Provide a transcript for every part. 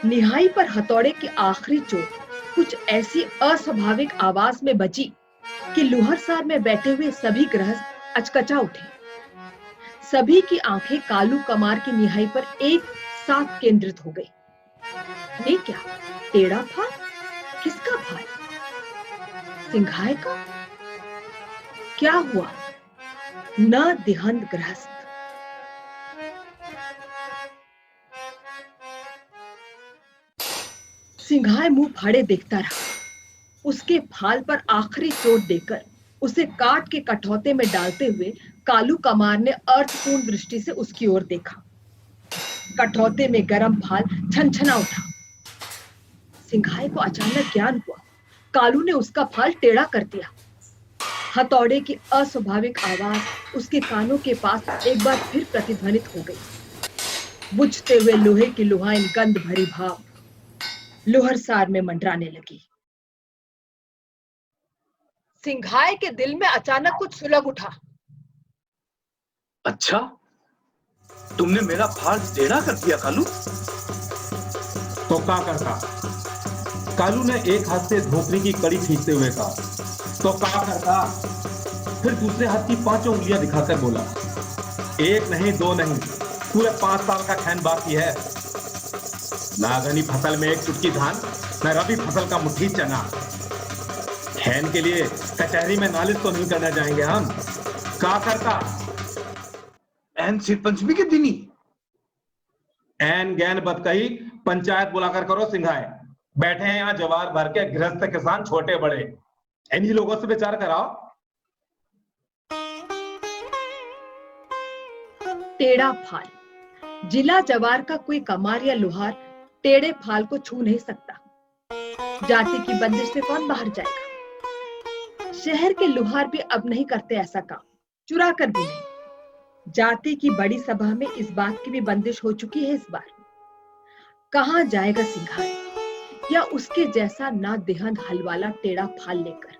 निहाई पर हथौड़े की आखिरी चोट कुछ ऐसी अस्वाभाविक आवाज में बजी कि लुहरसार में बैठे हुए सभी गृहस्थ अचकचा उठे। सभी की आंखें कालू कमार की निहाई पर एक साथ केंद्रित हो गई। ये क्या? टेढ़ा फाल? किसका फाल? सिंघाय का? क्या हुआ? न दिहंत गृहस्थ। सिंघाय मुंह फाड़े देखता रहा। उसके फाल पर आखिरी चोट देकर उसे काट के कठौते में डालते हुए कालू कमार ने अर्थपूर्ण दृष्टि से उसकी ओर देखा। कठौते में गरम फाल छनछना उठा। सिंघाय को अचानक ज्ञान हुआ, कालू ने उसका फाल टेढ़ा कर दिया। हथौड़े की अस्वाभाविक आवाज उसके कानों के पास एक बार फिर प्रतिध्वनित हो गई। बुझते हुए लोहे की लुहाइन गंध भरी भाप लुहरसार में मंडराने लगी। सिंघाय के दिल में अचानक कुछ सुलग उठा। अच्छा, तुमने मेरा फाल टेढ़ा कर दिया कालू? तो क्या करता? कालू ने एक हाथ से धोपनी की कड़ी खींचते हुए कहा। तो क्या करता? फिर दूसरे हाथ की 5 उंगलियां दिखाकर बोला, एक नहीं, 2 नहीं, पूरे 5 साल का खैन बाकी है। नागनी फसल में एक चुटकी धान, न रबी फसल का मुट्ठी चना। खैन के लिए कचहरी में नालिश तो नहीं करना जाएंगे हम। क्या करता? एन सिर पंचमी के दिन ही एन गैन बतकही पंचायत बुलाकर करो सिंघाय। बैठे हैं यहाँ जवार भर के गृहस्थ किसान छोटे बड़े, इन्हीं लोगों से विचार कराओ। टेढ़ा फाल। जिला जवार का कोई कमार या लोहार टेढ़े फाल को छू नहीं सकता। जाति की बंदिश से कौन बाहर जाएगा? शहर के लोहार भी अब नहीं करते ऐसा काम, चुरा कर भी नहीं। जाति की बड़ी सभा में इस बात की भी बंदिश हो चुकी है इस बार। कहां जाएगा सिंघाय या उसके जैसा ना देहंत हल वाला टेढ़ा फाल लेकर?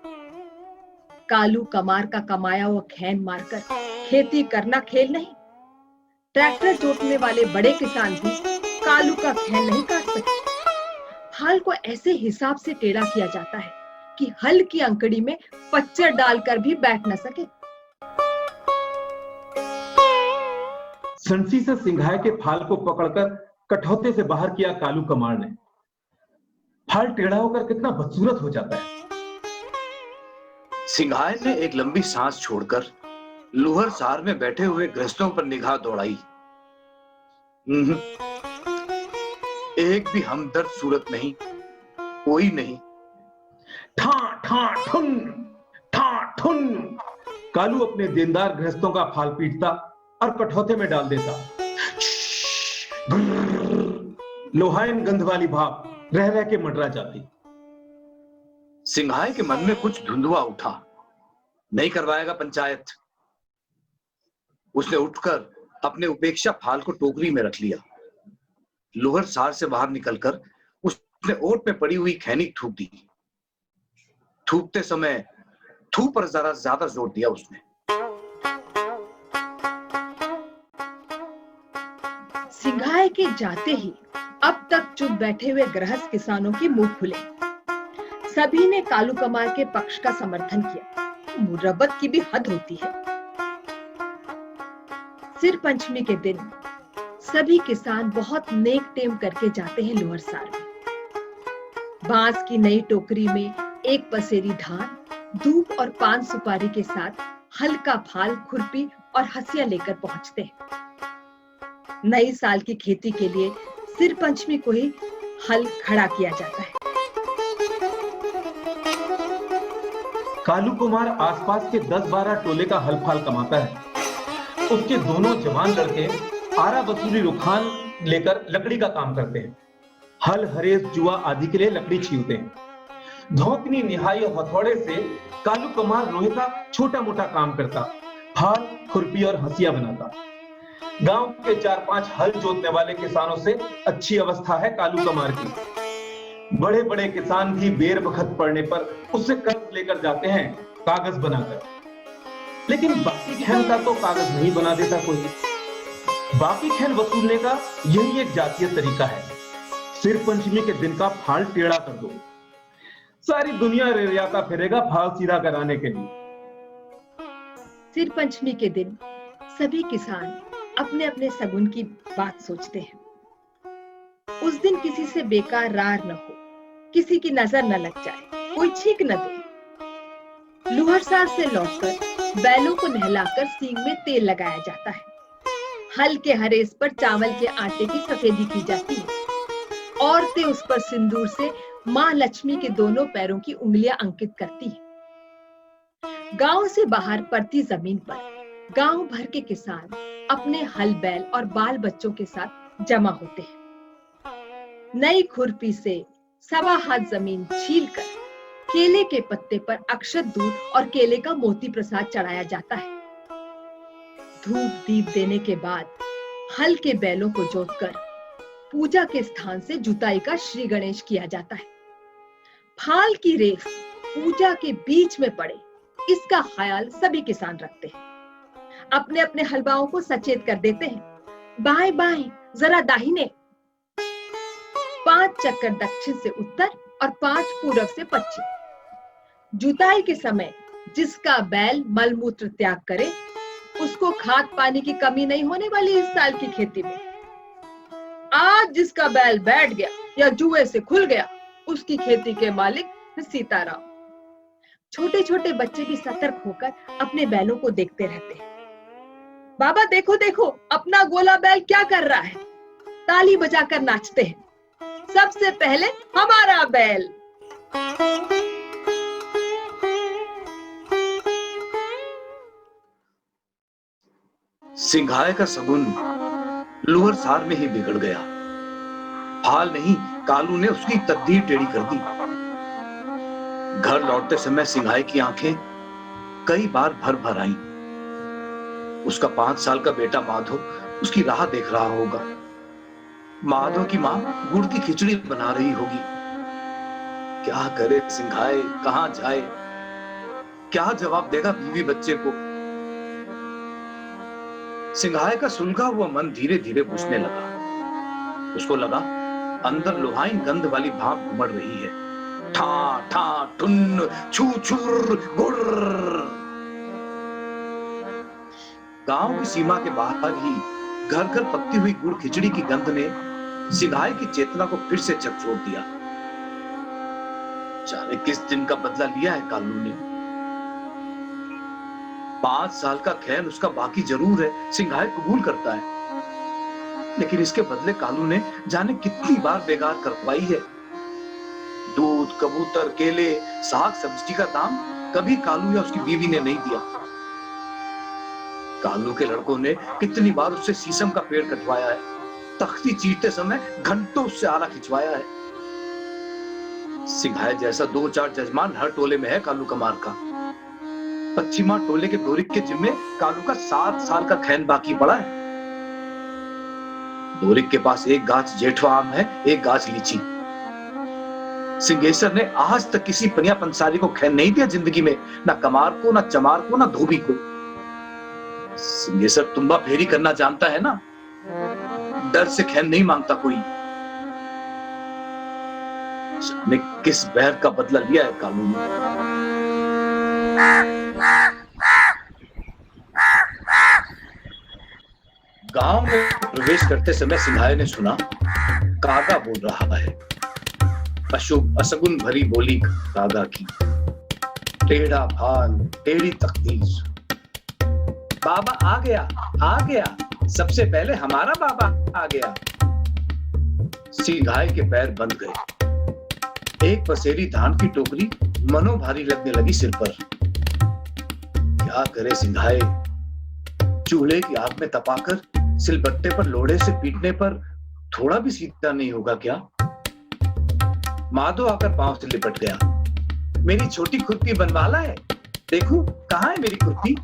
कालू कमार का कमाया हुआ खैन मारकर खेती करना खेल नहीं। ट्रैक्टर जोतने वाले बड़े किसान भी कालू का खैन नहीं काट सके। फाल को ऐसे हिसाब से टेढ़ा किया जाता है कि हल की अंकड़ी में पच्चर डालकर भी बैठ न सके। संसी से सिंघाय के फाल को पकड़कर कठौते से बाहर किया कालू कमार ने। फाल टेढ़ा होकर कितना बदसूरत हो जाता है। सिंघाय ने एक लंबी सांस छोड़कर लुहरसार में बैठे हुए गृहस्थों पर निगाह दौड़ाई। एक भी हमदर्द सूरत नहीं, कोई नहीं। ठा ठा ठुन, ठा ठुन। कालू अपने देनदार गृहस्थों का फाल पीटता और कठौते में डाल देता। लोहाइन गंध वाली भाप रह रह के मंडरा जाती। सिंघाय के मन में कुछ धुंधुआ उठा। नहीं करवाएगा पंचायत। उसने उठकर अपने उपेक्षा फाल को टोकरी में रख लिया। लुहरसार से बाहर निकलकर उसने ओट में पड़ी हुई खैनी थूक दी। थूकते समय थू पर जरा ज्यादा जोर दिया उसने। सिंघाय के जाते ही अब तक चुप बैठे हुए गृहस्थ किसानों के मुंह खुले। सभी ने कालू कमार के पक्ष का समर्थन किया। मुरब्बत की भी हद होती है। सिर पंचमी के दिन सभी किसान बहुत नेक टेम करके जाते हैं लुहरसार में। बांस की नई टोकरी में एक पसेरी धान, धूप और पान सुपारी के साथ हल्का फाल, खुरपी और हंसिया लेकर पहुंचते हैं। नई साल की खेती के लिए सिर पंचमी को ही हल खड़ा किया जाता है। कालू कुमार आसपास के 10-12 टोले का हल फाल कमाता है। उसके दोनों जवान लड़के आरा वसूली रुखान लेकर लकड़ी का काम करते हैं। हल, हरेस, जुआ आदि के लिए लकड़ी छीलते हैं। धोकनी, निहाई और हथौड़े से कालू कमार लोहे का छोटा मोटा काम करता, फाल, खुरपी और हंसिया बनाता। गांव के 4-5 हल जोतने वाले किसानों से अच्छी अवस्था है कालू कमार की। बड़े बड़े किसान भी बेर बखत पड़ने पर उससे कर्ज लेकर जाते हैं कागज बनाकर। लेकिन बाकी खैन का तो कागज नहीं बना देता कोई। बाकी खैन वसूलने का यही एक जातीय तरीका है। सिर पंचमी के दिन का फाल टेढ़ा कर दो, सारी दुनिया रेरियाता फिरेगा फाल सीधा कराने के लिए। सिर पंचमी के दिन सभी किसान अपने अपने सगुन की बात सोचते हैं। उस दिन किसी से बेकार रार न हो, किसी की नजर न लग जाए, कोई छींक न दे। लुहरसार से लौटकर बैलों को नहलाकर सींग में तेल लगाया जाता है। हल के हरेस पर चावल के आटे की सफेदी की जाती है। औरतें उस पर सिंदूर से मां लक्ष्मी के दोनों पैरों की उंगलियां अंकित करती हैं। गांव से बाहर पड़ती जमीन पर गांव भर के किसान अपने हल, बैल और बाल बच्चों के साथ जमा होते हैं। नई खुरपी से 1.25 हाथ जमीन छीलकर केले के पत्ते पर अक्षत दूध और केले का मोती प्रसाद चढ़ाया जाता है। धूप दीप देने के बाद हल के बैलों को जोतकर पूजा के स्थान से जुताई का श्री गणेश किया जाता है। फाल की रेस पूजा के बीच में पड़े, इसका ख्याल सभी किसान रखते हैं। अपने अपने हलवाओं को सचेत कर देते हैं, बाएं बाएं, जरा दाहिने। 5 चक्कर दक्षिण से उत्तर और 5 पूरब से पश्चिम। जुताई के समय जिसका बैल मलमूत्र त्याग करे, उसको खाद पानी की कमी नहीं होने वाली इस साल की खेती में। आज जिसका बैल बैठ गया या जुए से खुल गया, उसकी खेती के मालिक सीताराम। छोटे छोटे बच्चे भी सतर्क होकर अपने बैलों को देखते रहते हैं। बाबा देखो देखो, अपना गोला बैल क्या कर रहा है। ताली बजाकर नाचते हैं, सबसे पहले हमारा बैल। सिंघाए का सगुन लुहरसार में ही बिगड़ गया। फाल नहीं, कालू ने उसकी तकदीर टेढ़ी कर दी। घर लौटते समय सिंघाए की आंखें कई बार भर भर आईं। उसका 5 साल का बेटा माधव उसकी राह देख रहा होगा। माधव की मां गुड़ की खिचड़ी बना रही होगी। क्या करे सिंघाए, कहां जाए, क्या जवाब देगा बीवी बच्चे को। सिंघाए का सुलगा हुआ मन धीरे धीरे बुझने लगा। उसको लगा अंदर लुहाइन गंध वाली भाप उमड़ रही है। ठा ठा ठुन छू छुर गुड़। गांव की सीमा के बाहर ही घर घर पकती हुई गुड़ खिचड़ी की गंध ने सिंघाए की चेतना को फिर से झकझोर दिया। जाने किस दिन का बदला लिया है कालू ने। 5 साल का खैर उसका बाकी जरूर है, सिंघाए कबूल करता है, लेकिन इसके बदले कालू ने जाने कितनी बार बेगार करवाई है। दूध, कबूतर, केले, साग सब्जी का दाम कभी कालू या उसकी बीवी ने नहीं दिया। कालू के लड़कों ने कितनी बार उससे शीशम का पेड़ कटवाया है, तख्ती चीरते समय घंटों उससे आला खिंचवाया है। सिंघाए जैसा 2-4 जजमान हर टोले में है कालू कमार का। पश्चिमा टोले के दोरिक के जिम्मे कालू का 7 साल का खैन बाकी पड़ा है। दोरिक के पास एक गाछ जेठवा आम है, एक गाछ लीची। सिंगेसर ने आज तक किसी पनिया पंसारी को खैन नहीं दिया जिंदगी में, ना कमार को, ना चमार को, ना धोबी को। सिंगेसर तुम्बा फेरी करना जानता है ना, डर से खैन नहीं मांगता कोई। ने किस बैर का बदला लिया है कालू ने। गांव में प्रवेश करते समय सिंघाए ने सुना कागा बोल रहा है। अशुभ असगुन भरी बोली कागा की। टेढ़ा फाल, टेढ़ी तकदीर। बाबा आ गया, आ गया, सबसे पहले हमारा बाबा आ गया। सिंघाए के पैर बंद गए। एक पसेरी धान की टोकरी मनो भारी लगने लगी सिर पर। क्या करे सिंघाए, चूल्हे की आग में तपाकर सिलबट्टे पर लोढ़े से पीटने पर थोड़ा भी सीधा नहीं होगा क्या? माधो आकर पांव से लिपट गया। मेरी छोटी खुरपी बनवाला है, देखो कहाँ है मेरी खुरपी।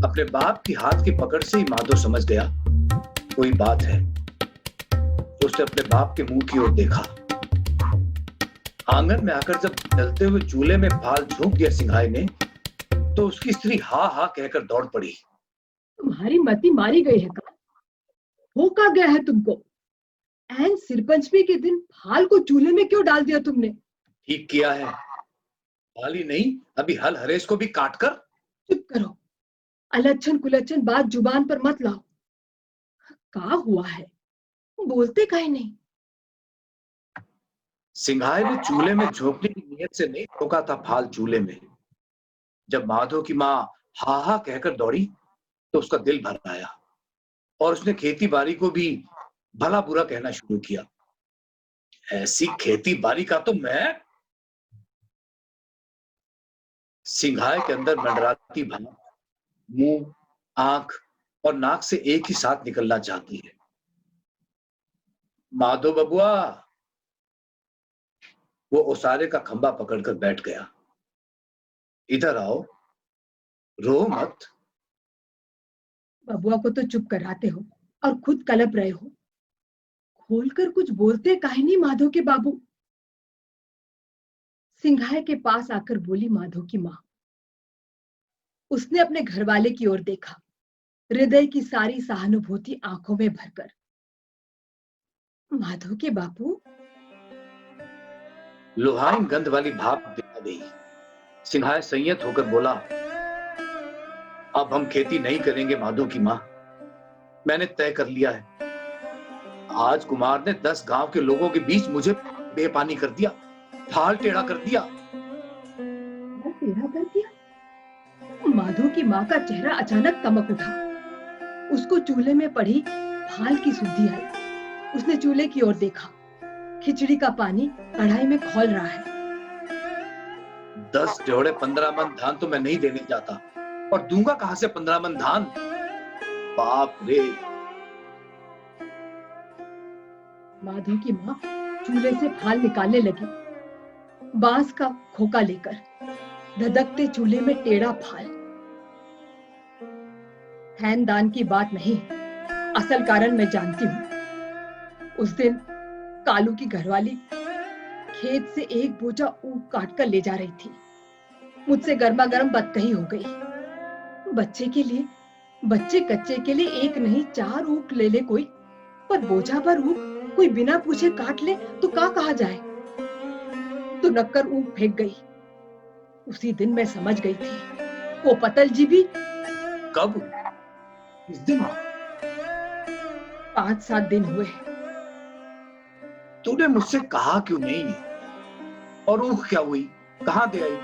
अपने बाप की हाथ की पकड़ से ही माधो समझ गया कोई बात है। उसने अपने बाप के मुंह की ओर देखा। आंगन में आकर जब जलते हुए चूल्हे में फाल झोंक दिया सिंघाई ने, तो उसकी स्त्री हा हा कहकर दौड़ पड़ी। तुम्हारी मति मारी गई है का? हो का गया है तुमको? एन सिरपंचमी के दिन फाल को चूल्हे में क्यों डाल दिया तुमने? ठीक किया है, फाल ही नहीं अभी हल हरेश को भी काट कर। चुप करो, अलच्छन कुलच्छन बात जुबान पर मत लाओ। का हुआ है, बोलते काहे नहीं? सिंघाई ने चूल्हे में झोंकने की नीयत से नहीं ठोका था फाल चूल्हे में। जब माधो की माँ हा हा कहकर दौड़ी तो उसका दिल भर आया और उसने खेती बाड़ी को भी भला बुरा कहना शुरू किया। ऐसी खेती बाड़ी का तो मैं। सिंघाई के अंदर मंडराती भाप मुंह, आंख और नाक से एक ही साथ निकलना चाहती है। माधो बबुआ, वो ओसारे का खंबा पकड़कर बैठ गया। इधर आओ, रो मत। बबुआ को तो चुप कराते हो और खुद कलप रहे हो। खोलकर कुछ बोलते काहे नहीं माधो के बाबू? सिंघाई के पास आकर बोली माधो की माँ। उसने अपने घरवाले की ओर देखा, हृदय की सारी सहानुभूति आंखों में भरकर। माधो के बापू। लुहाइन गंध वाली भाप दिखा गई। सिंघाई संयत होकर बोला, अब हम खेती नहीं करेंगे माधो की माँ, मैंने तय कर लिया है। आज कुमार ने 10 गांव के लोगों के बीच मुझे बेपानी कर दिया, फाल टेढ़ा कर दिया। टेढ़ा कर दिया? माधो की माँ का चेहरा अचानक तमक उठा। उसको चूल्हे में पड़ी फाल की सुद्धि आई। उसने चूल्हे की ओर देखा, खिचड़ी का पानी कढ़ाई में खौल रहा है। 10 जोड़े 15 मन धान तो मैं नहीं देने जाता, और दूंगा कहां से 15 मन धान? बाप रे। माधो की माँ चूल्हे से फाल निकालने लगी, बांस का खोका लेकर। धधकते चूल्हे में टेढ़ा फाल। खानदान की बात नहीं, असल कारण मैं जानती हूँ। उस दिन कालू की घरवाली खेत से एक बोझा ऊख काट कर ले जा रही थी। मुझसे गर्मा गर्म बदकही हो गई। बच्चे कच्चे के लिए एक नहीं 4 ऊख ले ले कोई, पर बोझा पर ऊख कोई बिना पूछे काट ले तो क्या कहा जाए? तो नक्कर ऊख फेंक गई। उसी दिन मैं समझ गई थी, वो पतल जी भी। कब? किस दिन? 5-7 दिन हुए। तूने मुझसे कहा क्यों नहीं? और ऊख क्या हुई, कहां दे आई?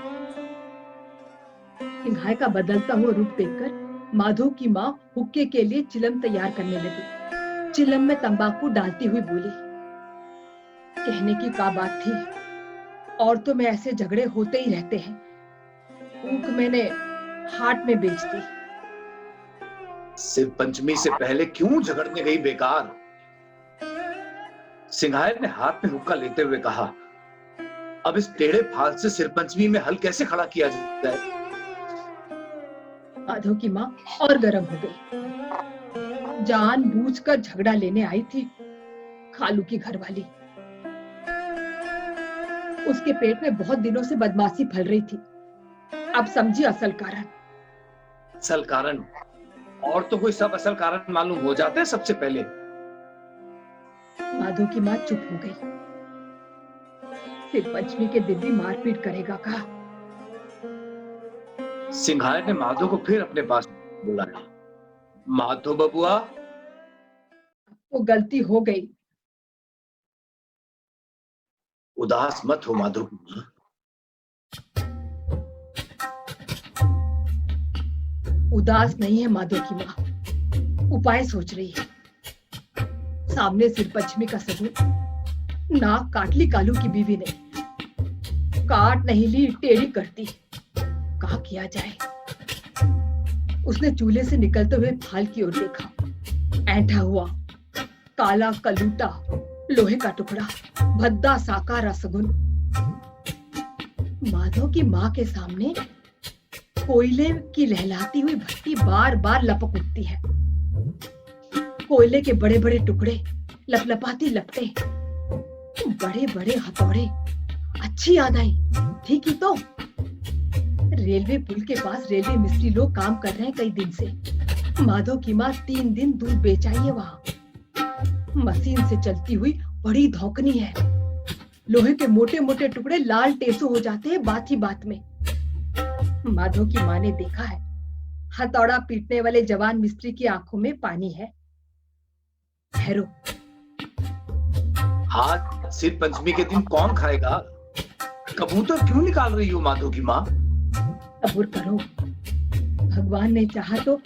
सिंघाई का बदलता हुआ रूप देखकर माधो की माँ हुक्के के लिए चिलम तैयार करने लगी। चिलम में तंबाकू डालती हुई बोली, कहने की क्या बात थी, औरतों में ऐसे झगड़े होते ही रहते हैं। ऊख मैंने हाट में बेच दी। सिर पंचमी से पहले क्यों झगड़ने गई बेकार? सिंघाई ने हाथ में हुक्का लेते हुए कहा, अब इस टेढ़े फाल से सिर पंचमी में हल कैसे खड़ा किया जाए? माधो की माँ और गर्म हो गई। जानबूझकर झगड़ा लेने आई थी खालू की घरवाली। उसके पेट में बहुत दिनों से बदमाशी फैल रही थी। अब समझी असल कारण। असल कारण? और तो कोई सब असल कारण मालूम हो जाते हैं सबसे पहले। माधो की माँ चुप हो गई। सिर पंचमी के दिन भी मारपीट करेगा का? सिंघाई ने माधो को फिर अपने पास बुलाया। माधो बबुआ, वो गलती हो गई। उदास मत हो माधो की माँ। उदास नहीं है माधो की माँ, उपाय सोच रही है। सामने सिर पंचमी का सबूत, नाक काट ली कालू की बीवी ने। काट नहीं ली, टेढ़ी करती। क्या किया जाए? उसने चूल्हे से निकलते हुए फाल की ओर देखा। ऐंठा हुआ, काला कलूटा, लोहे का टुकड़ा, भद्दा साका रसगुन। माधव की माँ के सामने कोयले की लहलाती हुई भट्टी बार बार लपक उठती है। कोयले के बड़े बड़े टुकड़े, लपलपाती लपटे, बड़े बड़े हथौड़े। अच्छी याद आई, ठीक ही तो। रेलवे पुल के पास रेलवे मिस्त्री लोग काम कर रहे हैं कई दिन से। माधव की माँ 3 दिन दूध बेचाई है वहां। मशीन से चलती हुई बड़ी धौकनी है। लोहे के मोटे मोटे टुकड़े लाल टेसू हो जाते हैं बात ही बात में। माधव की माँ ने देखा है, हथौड़ा पीटने वाले जवान मिस्त्री की आंखों में पानी है। ठहरो। हाथ सिर पंचमी के दिन कौन खाएगा? कबूतर क्यों निकाल रही हो माधव की माँ? सब्र करो, भगवान ने चाहा तो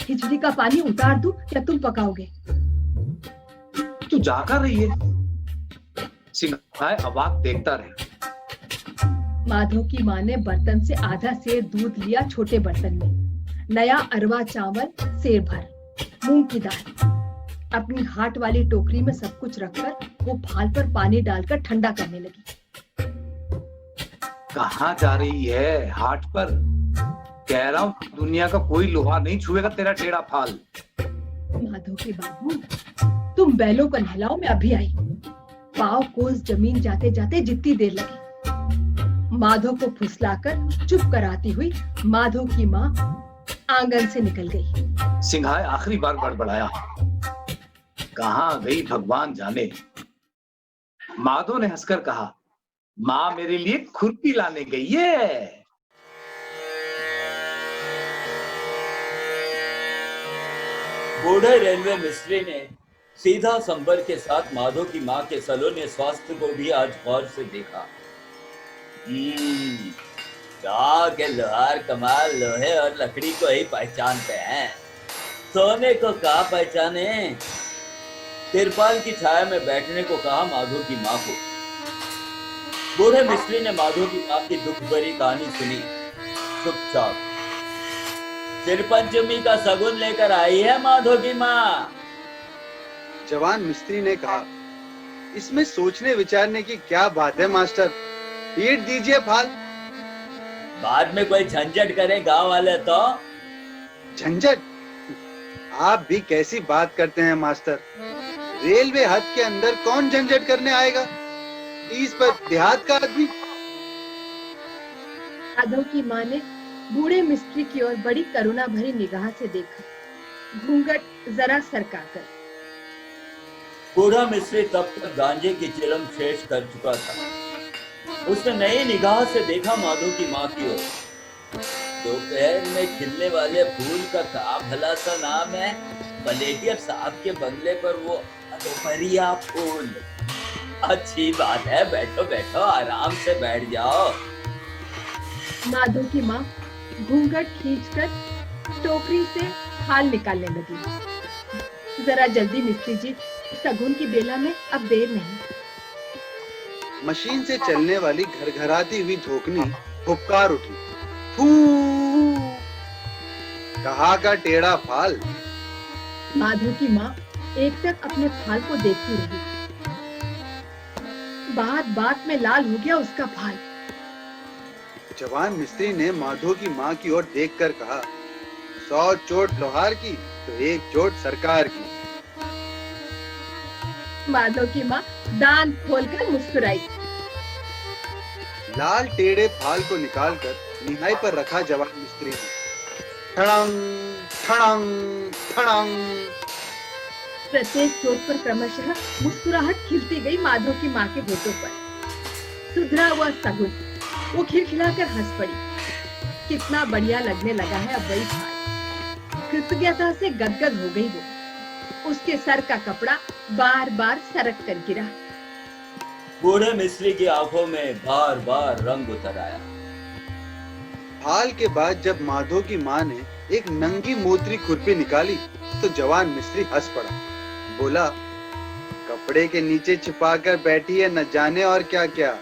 खिचड़ी का पानी उतार दूं या तुम पकाओगे? तू जागा रही है। सिंघाय अवाक देखता रहे। माधव की माँ ने बर्तन से आधा सेर दूध लिया छोटे बर्तन में। नया अरवा चावल सेर भर, मूंग की दाल। अपनी हाट वाली टोकरी में सब कुछ रखकर वो फाल पर पानी डालकर ठंडा करने लगी। कहाँ जा रही है? हाट पर। कह रहा हूँ दुनिया का कोई लोहा नहीं छुएगा तेरा टेढ़ा फाल। माधव के बाबू, तुम बैलों को नहलाओ, मैं अभी आई। पाव कोस जमीन जाते जाते जितनी देर लगी। माधव को फुसलाकर चुप कराती हुई माधव की माँ आंगन से निकल गई। सिंघाय आखिरी बार बड़बड़ाया। कहाँ गई भगवान जाने। माधव ने हंसकर कहा, माँ मेरे लिए खुरपी लाने गई है। बूढ़े रेलवे मिस्त्री ने सीधा संपर्क के साथ माधव की माँ के सलोने स्वास्थ्य को भी आज गौर से देखा। गाँव के लोहार कमाल लोहे और लकड़ी को ही पहचानते हैं, सोने को कहाँ पहचाने। तिरपाल की छाया में बैठने को कहा माधव की माँ को। बूढ़े मिस्त्री ने माधव की माँ की दुख भरी कहानी सुनी चुपचाप। सिर पंचमी का सगुन लेकर आई है माधव की माँ। जवान मिस्त्री ने कहा, इसमें सोचने विचारने की क्या बात है मास्टर, पीट दीजिए फाल। बाद में कोई झंझट करे गांव वाले तो। झंझट? आप भी कैसी बात करते हैं मास्टर। रेलवे हद के अंदर कौन झंझट करने आएगा? इस पर देहात का आदमी। माधव की माँ ने बूढ़े मिस्त्री की ओर बड़ी करुणा भरी निगाह से देखा, घूंघट जरा सरकाकर। बूढ़ा मिस्त्री तब तक गांजे की चिलम शेष कर चुका था। उसने नई निगाह से देखा माधव की माँ की ओर। दोपहर में खिलने वाले फूल का क्या भला सा नाम है? पलेटियर साहब के बंगले पर वो दोपहरिया फूल। अच्छी बात है, बैठो बैठो, आराम से बैठ जाओ। माधव की माँ घूंघट खींचकर टोकरी से थाल निकालने लगी। जरा जल्दी मिस्त्री जी, सगुन की बेला में अब देर नहीं। मशीन से चलने वाली घरघराती हुई धोकनी फुफकार उठी। फू! कहाँ का टेढ़ा फाल। माधव की माँ एकटक अपने फाल को देखती रही। बात बात में लाल हो गया उसका फाल। जवान मिस्त्री ने माधव की माँ की ओर देखकर कहा, 100 चोट लोहार की तो 1 चोट सरकार की। माधव की माँ दांत खोलकर मुस्कुराई। लाल टेढ़े फाल को निकालकर निहाई पर रखा जवान मिस्त्री ने। ठड़ंग ठड़ंग ठड़ंग। प्रत्येक चोट पर क्रमशः मुस्कुराहट खिलती गई माधव की माँ के होठों पर। सुधरा हुआ सगुन, वो खिलखिलाकर हंस पड़ी। कितना बढ़िया लगने लगा है अब वही फाल। कृतज्ञता से गदगद हो गई वो। उसके सर का कपड़ा बार बार सरक कर गिरा। बूढ़े मिस्त्री की आंखों में बार बार रंग उतर आया। फाल के बाद जब माधव की माँ ने एक नंगी मोतरी खुरपी निकाली तो जवान मिस्त्री हंस पड़ा। बोला, कपड़े के नीचे छिपाकर बैठी है न जाने और क्या क्या।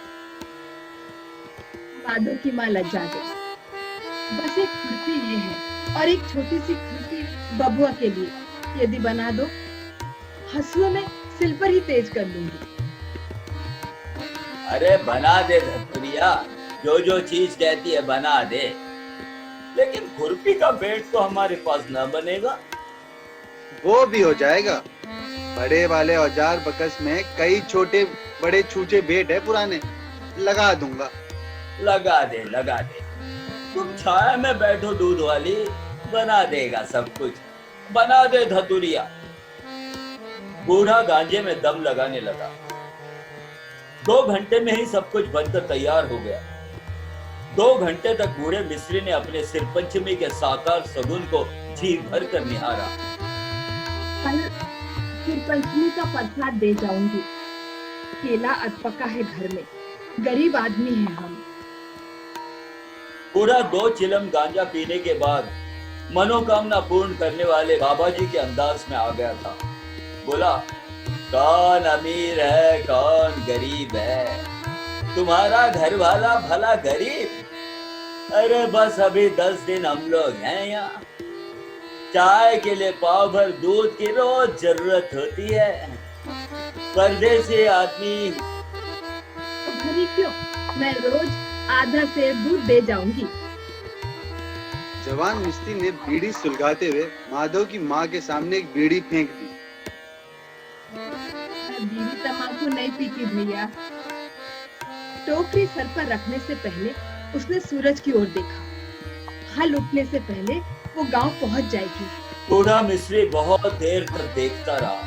माधव की माँ लज्जा गई। बस एक खुरपी ये है और एक छोटी सी खुरपी बबुआ के लिए, यदि बना दो हंसुआ में सिल पर ही तेज कर लूंगी। अरे बना दे धतुरिया, जो जो चीज कहती है बना दे, लेकिन खुरपी का बेट तो हमारे पास न बनेगा। वो भी हो जाएगा। बड़े वाले औजार बकस में कई छोटे बड़े छूचे बेट है पुराने, लगा दूंगा। लगा दे लगा दे, तुम छाया में बैठो दूध वाली, बना देगा सब कुछ। बना दे धतुरिया। बूढ़ा गांजे में दम लगाने लगा। 2 घंटे में ही सब कुछ बनकर तैयार हो गया। 2 घंटे तक बूढ़े मिस्त्री ने अपने सिर पंचमी के साकार सगुन को जी भर कर निहारा। कल फिर पंचमी का प्रसाद दे जाऊंगी। केला अधपका है घर में, गरीब आदमी है हम। पूरा 2 चिलम गांजा पीने के बाद मनोकामना पूर्ण करने वाले बाबा जी के अंदाज में आ गया था। बोला, कौन अमीर है कौन गरीब है, तुम्हारा घर वाला भला गरीब? अरे बस अभी 10 दिन हम लोग हैं यहाँ। चाय के लिए पाव भर दूध की रोज जरूरत होती है। परदेसी आदमी भरी क्यों, मैं रोज आधा सेर दूध दे जाऊंगी। जवान मिस्त्री ने बीड़ी सुलगाते हुए माधव की माँ के सामने एक बीड़ी फेंक दी। मैं बीड़ी तम्बाकू नहीं पीती भैया। टोकरी सर पर रखने से पहले उसने सूरज की ओर देखा। हल उठने से पहले वो गांव पहुंच जाएगी। बूढ़ा मिस्त्री बहुत देर तक देखता रहा,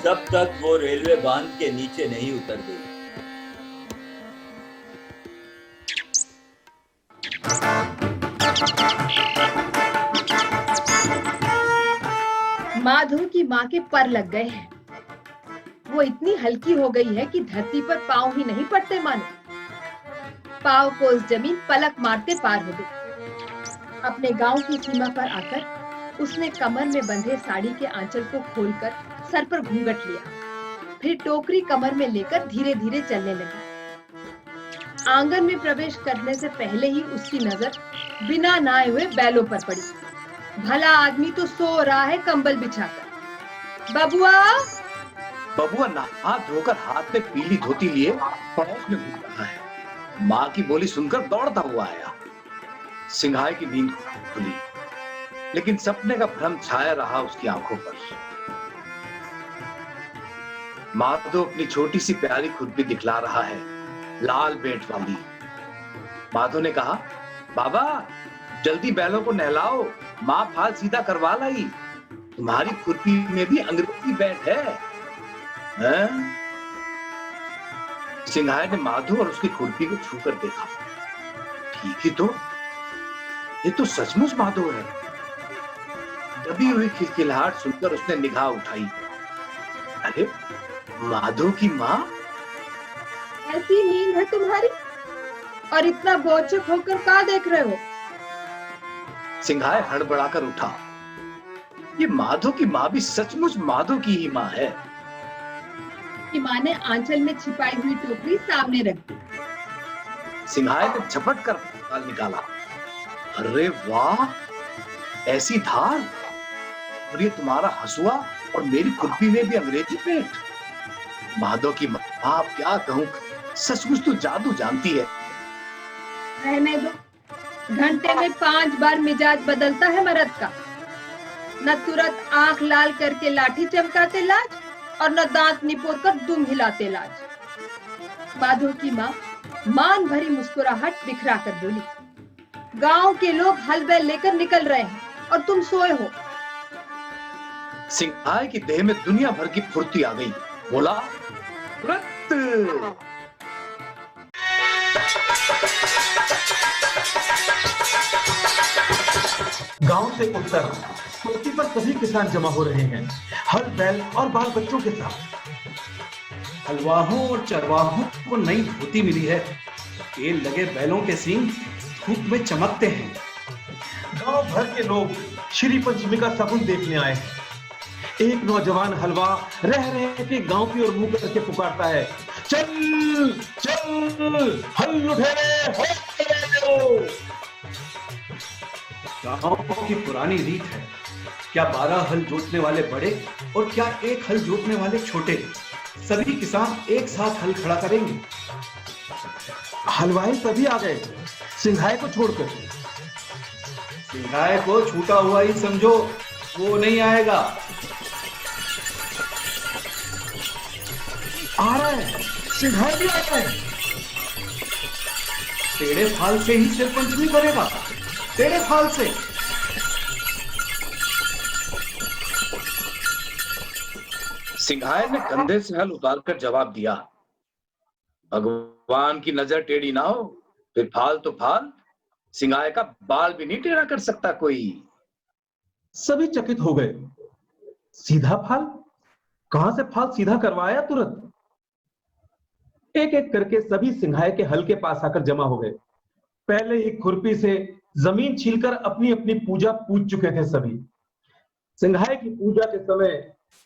जब तक वो रेलवे बांध के नीचे नहीं उतर गई। माधव की माँ के पर लग गए हैं। वो इतनी हल्की हो गई है कि धरती पर पांव ही नहीं पड़ते मानो। पांव को उस जमीन पलक मारते पार हो गई। अपने गांव की सीमा पर आकर उसने कमर में बंधे साड़ी के आंचल को खोलकर सर पर घूंघट लिया। फिर टोकरी कमर में लेकर धीरे धीरे चलने लगी। आंगन में प्रवेश करने से पहले ही उसकी नजर बिना नहाए हुए बैलों पर पड़ी। भला आदमी तो सो रहा है कंबल बिछाकर। बबुआ बबुआ नहा धोकर हाथ में पीली धोती लिए पड़ोस में घूम रहा है। माँ की बोली सुनकर दौड़ता हुआ आया। सिंघाई की नींद खुली, लेकिन सपने का भ्रम छाया रहा उसकी आंखों पर। माधव अपनी छोटी सी प्यारी खुरपी दिखला रहा है, लाल बेंट वाली। माधव ने कहा, बाबा जल्दी बैलों को नहलाओ, माँ फाल सीधा करवा लाई। तुम्हारी खुरपी में भी अंग्रेजी बेंट है। सिंघाई ने माधव और उसकी खुरपी को छूकर देखा। ठीक ही तो, ये तो सचमुच माधव है। दबी हुई खिलखिलाहट सुनकर उसने निगाह उठाई। अरे माधव की माँ! ऐसी नींद है तुम्हारी और इतना बोचक होकर क्या देख रहे हो? सिंघाई हड़बड़ाकर उठा। ये माधव की माँ भी सचमुच माधव की ही माँ है। कि माँ ने आंचल में छिपाई हुई टोकरी सामने रख दी। सिंघाई ने झपट कर बाल निकाला। अरे वाह, ऐसी धार! और ये तुम्हारा हंसुआ और मेरी खुरपी में भी अंग्रेजी पेंट। माधव की माँ, आप क्या कहूँ, सचमुच तो जादू जानती है। रहने दो, घंटे में 5 बार मिजाज बदलता है मर्द का। न तुरंत आंख लाल करके लाठी चमकाते लाज और न दांत निपोर कर दुम हिलाते लाज। माधव की माँ मान भरी मुस्कुराहट बिखरा कर बोली, गांव के लोग हल बैल लेकर निकल रहे हैं और तुम सोए हो। सिंघाई की देह में दुनिया भर की फुर्ती आ गई। बोला, तुरंत! गांव से उत्तर चौकी पर सभी किसान जमा हो रहे हैं, हल बैल और बाल बच्चों के साथ। हलवाहों और चरवाहों को नई धोती मिली है। तेल लगे बैलों के सींग धूप में चमकते हैं। गांव भर के लोग श्री पंचमी का सगुन देखने आए हैं। एक नौजवान हलवा रह रहे के गांव की ओर मुंह करके पुकारता है, चल चल हल उठे हो। गांव की पुरानी रीत है, क्या 12 हल जोतने वाले बड़े और क्या एक हल जोतने वाले छोटे, सभी किसान एक साथ हल खड़ा करेंगे। हलवाई तभी आ गए सिंघाए को छोड़कर। सिंघाए को छूटा हुआ ही समझो, वो नहीं आएगा। आ रहा है, सिंघाए भी आ रहा है। टेढ़े फाल से ही सिर पंचमी करेगा, टेढ़े फाल से। सिंघाए ने कंधे से हल उतारकर जवाब दिया, भगवान की नजर टेढ़ी ना हो, फिर फाल तो फाल, सिंघाए का बाल भी नहीं टेढ़ा कर सकता कोई। सभी चकित हो गए। सीधा फाल? कहां से फाल सीधा करवाया तुरंत? एक एक करके सभी सिंघाए के हल के पास आकर जमा हो गए। पहले ही खुरपी से जमीन छीलकर अपनी अपनी पूजा पूज चुके थे सभी। सिंघाए की पूजा के समय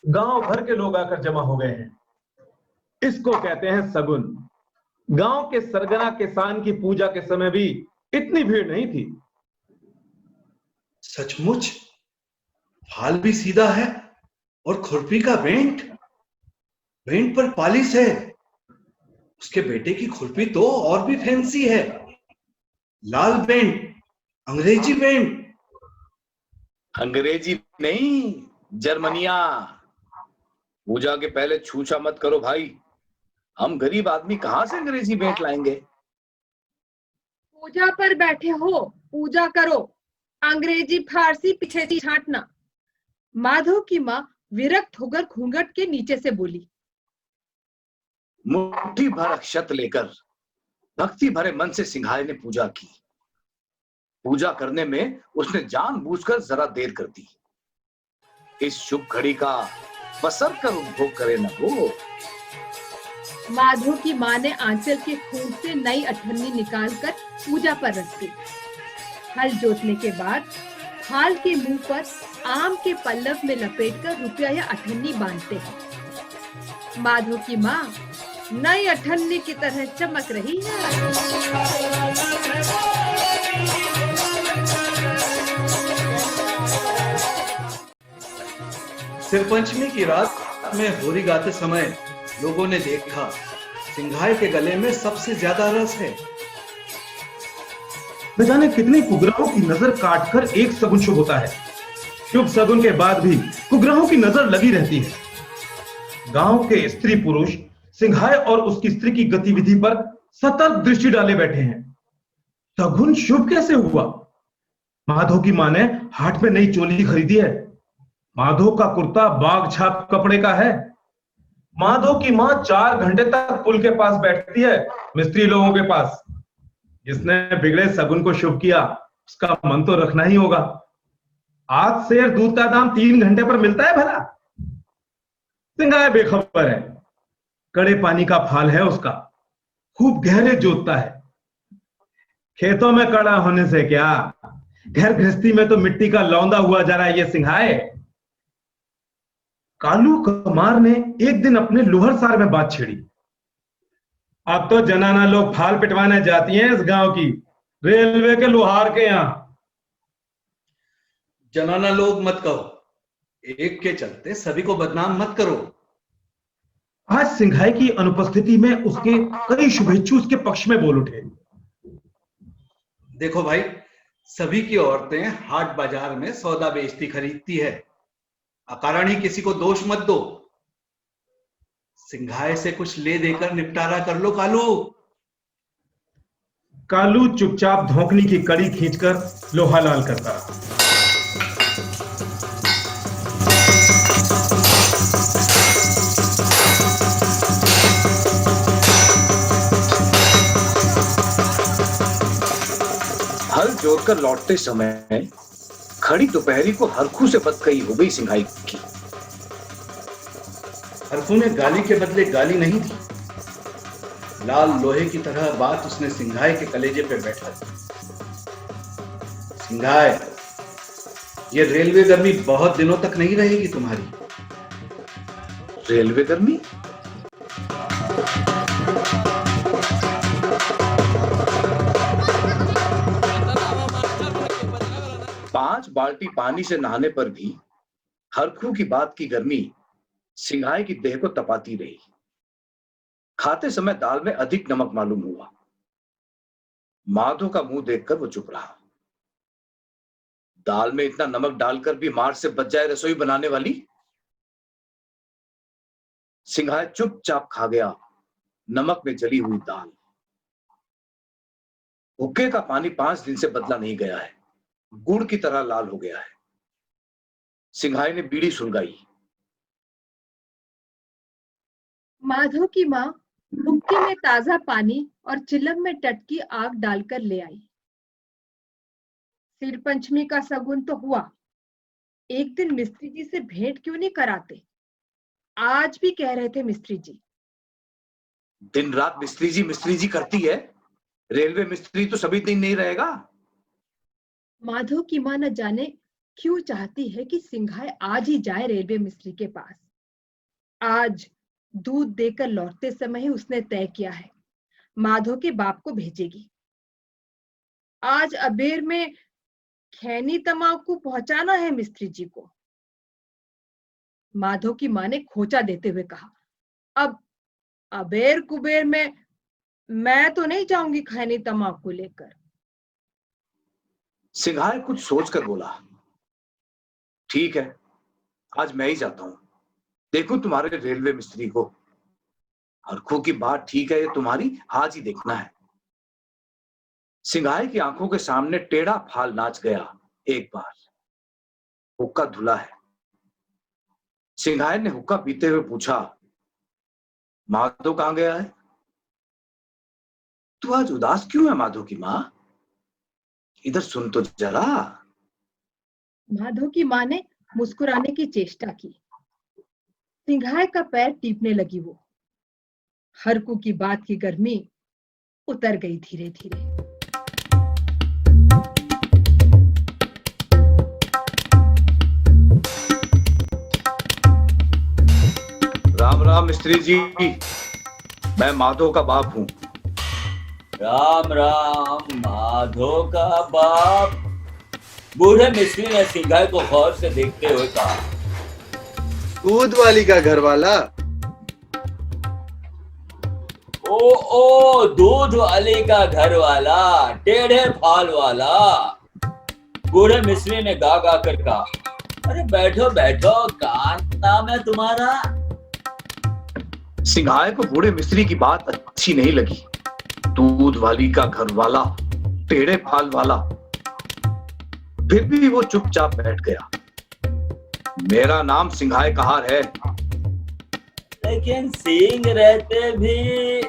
गांव भर के लोग आकर जमा हो गए हैं। इसको कहते हैं सगुन। गांव के सरगना किसान की पूजा के समय भी इतनी भीड़ नहीं थी। सचमुच फाल भी सीधा है और खुरपी का बेंट पर पालिश है। उसके बेटे की खुरपी तो और भी फैंसी है, लाल बेंट, अंग्रेजी बेंट। अंग्रेजी नहीं, जर्मनिया। पूजा के पहले छूछा मत करो भाई, हम गरीब आदमी कहां से अंग्रेजी बेंट लाएंगे। पूजा पर बैठे हो, पूजा करो, अंग्रेजी फारसी पीछे से छांटना। माधव की माँ विरक्त होकर घूंघट के नीचे से बोली। मुट्ठी भर अक्षत लेकर भक्ति भरे मन से सिंघाए ने पूजा की। पूजा करने में उसने जानबूझकर जरा देर कर दी। इस शुभ घड़ी का बसर कर उपभोग करे न वो। माधव की माँ ने आंचल के खून से नई अठन्नी निकालकर पूजा पर रख दी। हल जोतने के बाद फाल के मुंह पर आम के पल्लव में लपेटकर रुपया या अठन्नी बांधते हैं। माधव की माँ नई अठन्नी की तरह चमक रही है। सिर पंचमी की रात में होरी गाते समय लोगों ने देखा सिंघाए के गले में सबसे ज्यादा रस है। न जाने कितने कुग्रहों की नजर काटकर एक सगुन शुभ होता है। शुभ सगुन के बाद भी कुग्रहों की नजर लगी रहती है। गांव के स्त्री पुरुष सिंघाए और उसकी स्त्री की गतिविधि पर सतर्क दृष्टि डाले बैठे हैं। सगुन शुभ कैसे हुआ? माधव की मां ने हाट में नई चोली खरीदी है। माधव का कुर्ता बाग छाप कपड़े का है। माधव की मां 4 घंटे तक पुल के पास बैठती है मिस्त्री लोगों के पास। जिसने बिगड़े सगुन को शुभ किया उसका मन तो रखना ही होगा। आज शेर दूध का दाम 3 घंटे पर मिलता है भला? सिंघाए बेखबर है। कड़े पानी का फाल है उसका, खूब गहरे जोतता है। खेतों में कड़ा होने से क्या, घर गृहस्थी में तो मिट्टी का लौंदा हुआ जा रहा है ये सिंघाए। कालू कमार ने एक दिन अपने लोहरसार में बात छेड़ी। अब तो जनाना लोग फाल पिटवाने जाती हैं इस गांव की, रेलवे के लोहार के यहां। जनाना लोग मत कहो, एक के चलते सभी को बदनाम मत करो। आज सिंघाए की अनुपस्थिति में उसके कई शुभेच्छु उसके पक्ष में बोल उठे। देखो भाई, सभी की औरतें हाट बाजार में सौदा बेचती खरीदती है, अकारण ही किसी को दोष मत दो। सिंघाए से कुछ ले देकर निपटारा कर लो कालू। कालू चुपचाप धोखनी की कड़ी खींचकर लोहा लाल करता रहा। हल जोतकर लौटते समय खड़ी दोपहरी को हरखू से बदकही हो गई सिंघाई की। हरखू ने गाली के बदले गाली नहीं दी, लाल लोहे की तरह बात उसने सिंघाए के कलेजे पे बैठा दी। सिंघाए, ये रेलवे गर्मी बहुत दिनों तक नहीं रहेगी तुम्हारी। रेलवे गर्मी? पांच बाल्टी पानी से नहाने पर भी हरखू की बात की गर्मी सिंघाई की देह को तपाती रही। खाते समय दाल में अधिक नमक मालूम हुआ। माधो का मुंह देखकर वो चुप रहा। दाल में इतना नमक डालकर भी मार से बच जाए रसोई बनाने वाली। सिंघाई चुपचाप खा गया नमक में जली हुई दाल। हुक्के का पानी 5 दिन से बदला नहीं गया है, गुड़ की तरह लाल हो गया है। सिंघाई ने बीड़ी सुलगाई। माधो की माँ हुक्के में ताजा पानी और चिलम में टटकी आग डालकर ले आई। सिर पंचमी का शगुन तो हुआ, एक दिन मिस्त्री जी से भेंट क्यों नहीं कराते? आज भी कह रहे थे मिस्त्री जी। दिन रात मिस्त्री जी करती है। रेलवे मिस्त्री तो सभी दिन नहीं रहेगा। माधो की माँ न जाने क्यों चाहती है कि सिंघाई आज ही जाए रेलवे मिस्त्री के पास। आज दूध देकर लौटते समय ही उसने तय किया है, माधो के बाप को भेजेगी। आज अबेर में खैनी तमाकू पहुंचाना है मिस्त्री जी को। माधो की माँ ने खोचा देते हुए कहा, अब अबेर कुबेर में मैं तो नहीं जाऊंगी खैनी तमाकू लेकर। सिंघाई कुछ सोचकर बोला, ठीक है, आज मैं ही जाता हूं। देखो तुम्हारे रेलवे मिस्त्री को। हरखू की बात ठीक है, ये तुम्हारी आज ही देखना है। सिंघाई की आंखों के सामने टेढ़ा फाल नाच गया एक बार। हुक्का धुला है। सिंघाई ने हुक्का पीते हुए पूछा, माधो कहां गया है? तू आज उदास क्यों है माधो की माँ? इधर सुन तो जरा। माधो की माँ ने मुस्कुराने की चेष्टा की। सिंघाई का पैर टीपने लगी वो। हरकू की बात की गर्मी उतर गई धीरे धीरे। राम राम मिस्त्री जी, मैं माधो का बाप हूं। राम राम माधो का बाप। बूढ़े मिस्त्री ने सिंघाई को गौर से देखते हुए कहा, दूध वाली का घर वाला। ओ दूध वाली का घर वाला, टेढ़े फाल वाला। बूढ़े मिस्त्री ने गा गा कर कहा, अरे बैठो बैठो, क्या नाम है तुम्हारा? सिंघाई को बूढ़े मिस्त्री की बात अच्छी नहीं लगी। दूध वाली का घर वाला, टेढ़े फाल वाला। फिर भी वो चुपचाप बैठ गया। मेरा नाम सिंघाई कहार है। लेकिन सींग रहते भी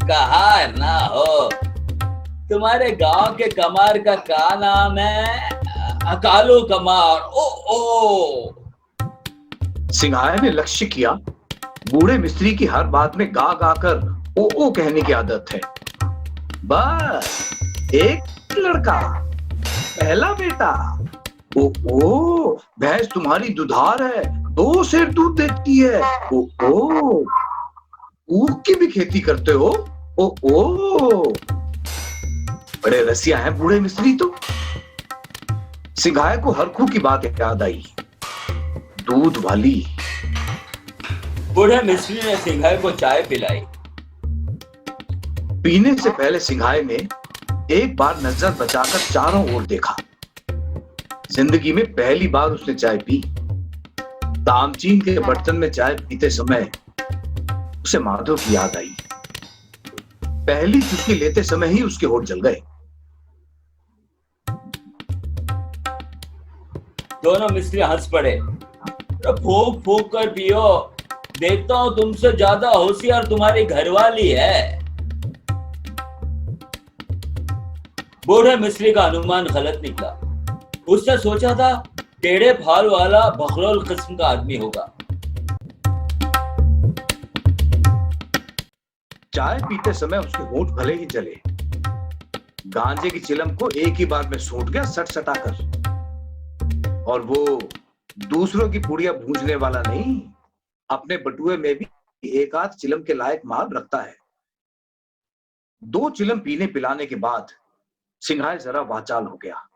कहार ना हो। तुम्हारे गांव के कमार का क्या नाम है? कालू कमार। ओ सिंघाई ने लक्ष्य किया। बूढ़े मिस्त्री की हर बात में गा गा कर ओ कहने की आदत है। बस एक लड़का, पहला बेटा। ओ भैंस तुम्हारी दुधार है, 2 सेर दूध देती है। ओ ऊख की भी खेती करते हो। ओ बड़े रसिया हैं बूढ़े मिस्त्री तो। सिंघाई को हरखू की बात याद आई, दूध वाली। बूढ़े मिस्त्री ने सिंघाई को चाय पिलाई। पीने से पहले सिंघाई ने एक बार नजर बचाकर चारों ओर देखा। जिंदगी में पहली बार उसने चाय पी। तामचीन के बर्तन में चाय पीते समय उसे माधव की याद आई। पहली चुस्की लेते समय ही उसके होठ जल गए। दोनों मिस्त्री हंस पड़े। फूंक फूंक कर पियो, देखता हूं तुमसे ज्यादा होशियार तुम्हारी घरवाली है। बूढ़े मिस्त्री का अनुमान गलत निकला। उसने सोचा था टेढ़े फाल वाला बखरौल किस्म का आदमी होगा। चाय पीते समय उसके होंठ भले ही जले। गांजे की चिलम को एक ही बार में सूंट गया सटा कर। और वो दूसरों की पुड़िया भूंजने वाला नहीं, अपने बटुए में भी एक आध चिलम के लायक माल रखता है। 2 चिलम पीने पिलाने के बाद सिंघाई जरा वाचाल हो गया।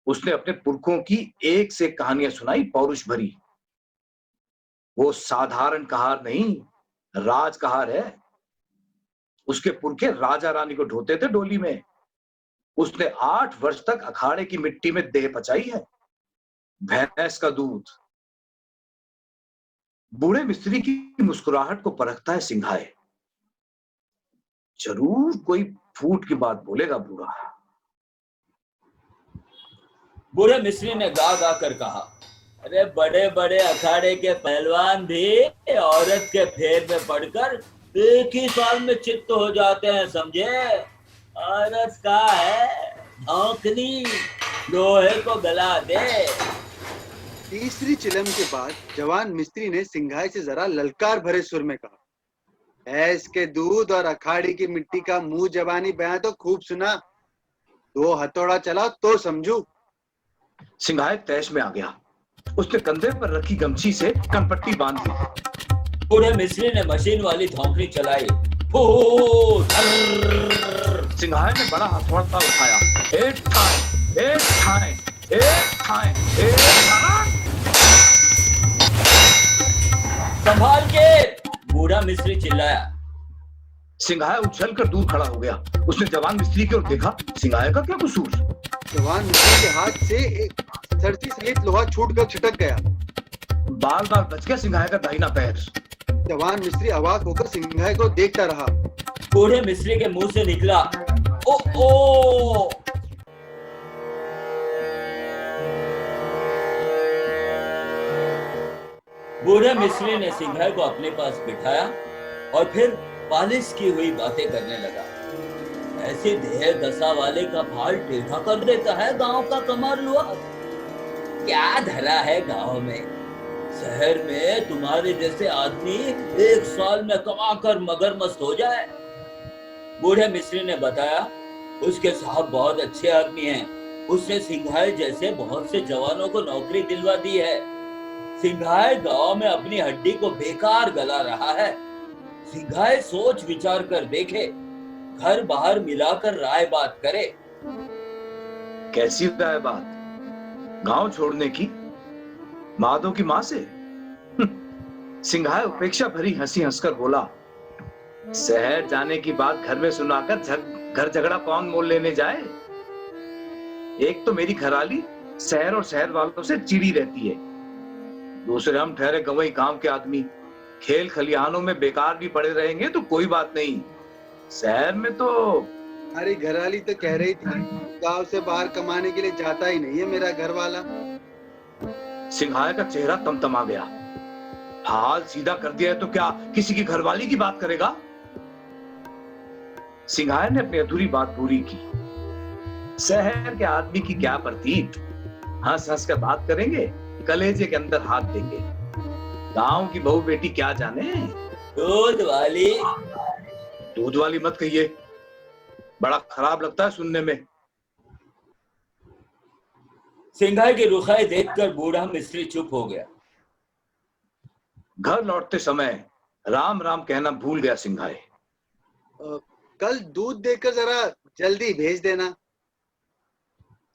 उसने अपने पुरखों की एक से कहानियां सुनाई, पौरुष भरी। वो साधारण कहार नहीं, राजकहार है। उसके पुरखे राजा रानी को ढोते थे डोली में। उसने 8 वर्ष तक अखाड़े की मिट्टी में देह पचाई है। भैंस का दूध। बूढ़े मिस्त्री की मुस्कुराहट को परखता है सिंघाए। जरूर कोई फूट की बात बोलेगा बूढ़ा। बूढ़े मिस्त्री ने गा गा कर कहा, अरे बड़े बड़े अखाड़े के पहलवान भी औरत के फेर में पड़कर एक ही साल में चित्त हो जाते हैं, समझे। औरत का है धौंकनी, लोहे को गला दे। तीसरी चिलम के बाद जवान मिस्त्री ने सिंघाई से जरा ललकार भरे सुर में कहा, भैंस के दूध और अखाड़ी की मिट्टी का मुंह जबानी बयान तो खूब सुना, 2 हथौड़ा चला तो समझू। सिंघाए तैश में आ गया। उसने कंधे पर रखी गमछी से कनपट्टी बांध दी। बूढ़े मिस्त्री ने मशीन वाली धौंकनी चलाई। सिंघाए ने बड़ा हथौड़ा उठाया। एक ठाए, एक ठाए, एक ठाए, एक ठाए। संभाल के, बूढ़ा मिस्त्री चिल्लाया। सिंघाए उछलकर दूर खड़ा हो गया। उसने जवान मिस्त्री की ओर देखा। सिंघाए का क्या कसूर? जवान मिस्त्री के हाथ से एक सरती सहित लोहा छूटकर छिटक गया। बाल बाल बच गया सिंघाए का दाहिना पैर। जवान मिस्त्री अवाक होकर सिंघाई को देखता रहा। बूढ़े मिस्त्री के मुंह से निकला, ओ ओ। बूढ़े मिस्त्री ने सिंघाई को अपने पास बिठाया और फिर पालिश की हुई बातें करने लगा। ऐसे देह दशा वाले का भाल टेढ़ा कर देता है गांव का कमार लुआ। क्या धरा है गांव में? शहर में तुम्हारे जैसे आदमी 1 साल में कमाकर मगरमस्त हो जाए। बूढ़े मिस्त्री ने बताया, उसके साहब बहुत अच्छे आदमी हैं। उसने सिंघाई जैसे बहुत से जवानों को नौकरी दिलवा दी है। सिंघाई गांव में अपनी हड्डी को बेकार गला रहा है। सिंघाई सोच विचार कर देखे, घर बाहर मिलाकर राय बात करे। कैसी राय बात? गांव छोड़ने की? माधो की मां से? सिंघाई उपेक्षा भरी हंसी हंसकर बोला, शहर जाने की बात घर में सुनाकर घर झगड़ा कौन मोल लेने जाए? एक तो मेरी घरवाली शहर और शहर वालों से चिड़ी रहती है। दूसरे हम ठहरे गंवई गांव के आदमी। खेल खलिहानों में बेकार भी पड़े रहेंगे तो कोई बात नहीं, शहर में तो। अरे घरवाली तो कह रही थी गांव से बाहर कमाने के लिए जाता ही नहीं है मेरा घर वाला। सिंघाई का चेहरा तमतमा गया। हाल सीधा कर दिया है तो क्या किसी की घरवाली की बात करेगा? सिंघाई ने अपनी अधूरी बात पूरी की। शहर के आदमी की क्या प्रतीत, हंस हंस कर बात करेंगे, कलेजे के अंदर हाथ देंगे। गांव की बहू बेटी क्या जाने। दूध वाली। दूध वाली मत कहिए, बड़ा खराब लगता है सुनने में। सिंघाई की रुखाई देखकर बूढ़ा मिस्त्री चुप हो गया। घर लौटते समय राम राम कहना भूल गया सिंघाई। कल दूध देकर जरा जल्दी भेज देना।